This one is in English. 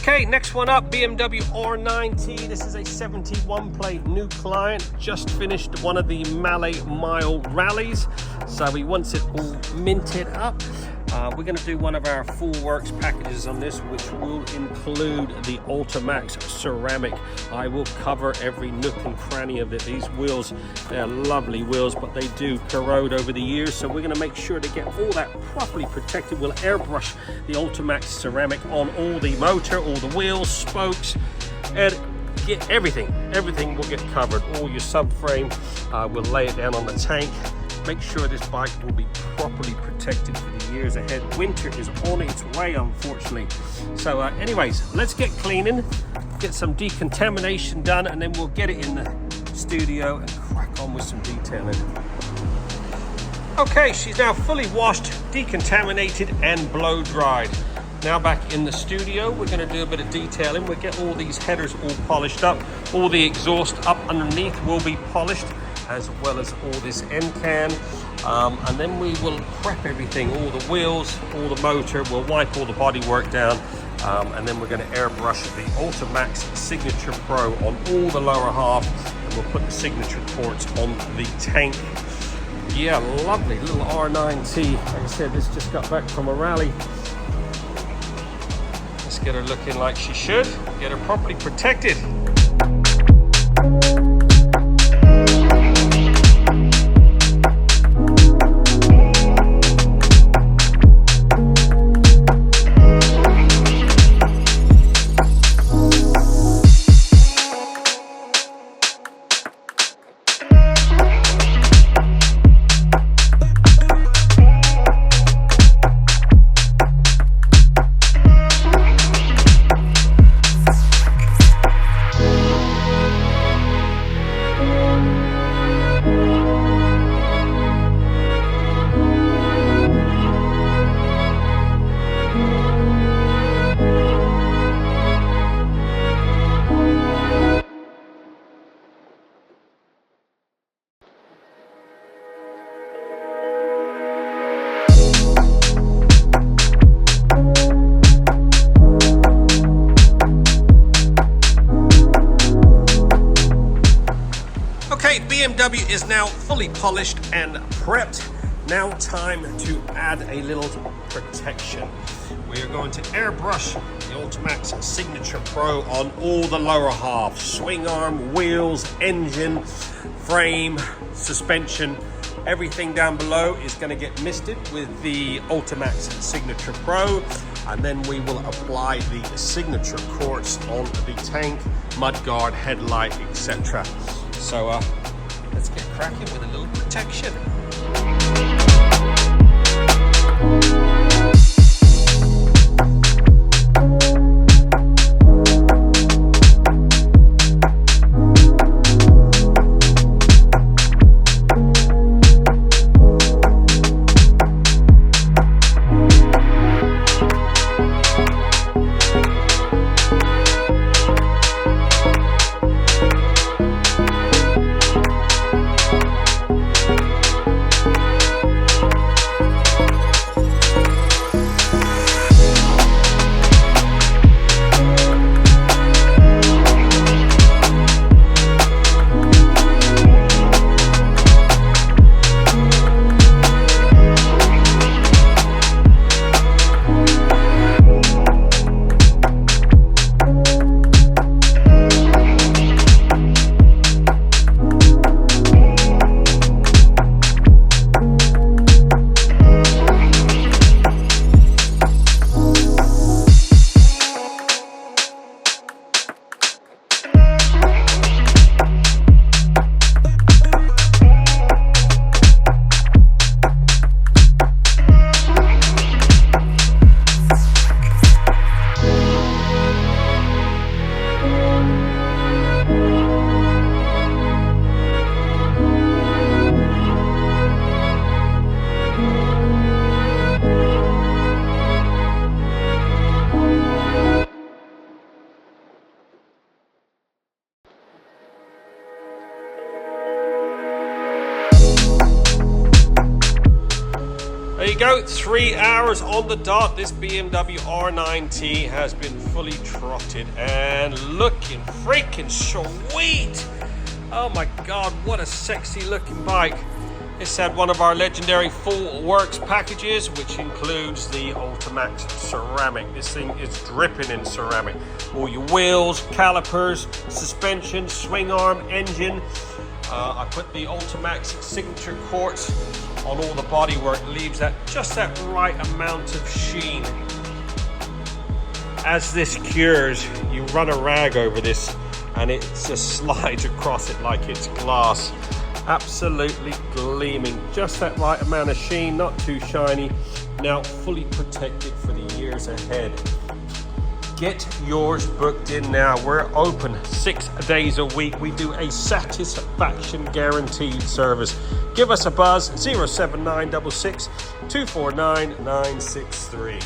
Okay, next one up, BMW R9T. This is a 71 plate, new client, just finished one of the Malay Mile rallies, so he wants it all minted up. We're going to do one of our full works packages on this, which will include the Ultimaxx ceramic. I will cover every nook and cranny of it. These wheels, they're lovely wheels, but they do corrode over the years, so we're going to make sure to get all that properly protected. We'll airbrush the Ultimaxx ceramic on all the motor, all the wheels, spokes, and get everything will get covered. All your subframe, we'll lay it down on the tank. Make sure this bike will be properly protected for the years ahead. Winter is on its way, unfortunately. So anyways, let's get cleaning, get some decontamination done, and then we'll get it in the studio and crack on with some detailing. Okay, she's now fully washed, decontaminated, and blow dried. Now back in the studio, we're going to do a bit of detailing. We'll get all these headers all polished up. All the exhaust up underneath will be polished, as well as all this end can, and then we will prep everything, all the wheels, all the motor. We'll wipe all the bodywork down, and then we're going to airbrush the Ultimaxx Signature Pro on all the lower half, and we'll put the signature quartz on the tank. Yeah, lovely little R9T. Like I said, this just got back from a rally. Let's get her looking like she should, get her properly protected. BMW is now fully polished and prepped. Now time to add a little protection. We are going to airbrush the Ultimaxx Signature Pro on all the lower half. Swing arm, wheels, engine, frame, suspension. Everything down below is going to get misted with the Ultimaxx Signature Pro, and then we will apply the signature quartz on the tank, mudguard, headlight, etc. So let's get cracking with a little protection. you go, 3 hours on the dot. This BMW R9T has been fully trotted and looking freaking sweet. Oh my God, what a sexy looking bike. It's had one of our legendary full works packages, which includes the Ultimaxx ceramic. This thing is dripping in ceramic. All your wheels, calipers, suspension, swing arm, engine. I put the Ultimaxx Signature quartz on all the bodywork, leaves that just that right amount of sheen. As this cures, you run a rag over this and it just slides across it like it's glass. Absolutely gleaming, just that right amount of sheen, not too shiny. Now fully protected for the years ahead. Get yours booked in now. We're open 6 days a week. We do a satisfaction guaranteed service. Give us a buzz, 07966 249 963.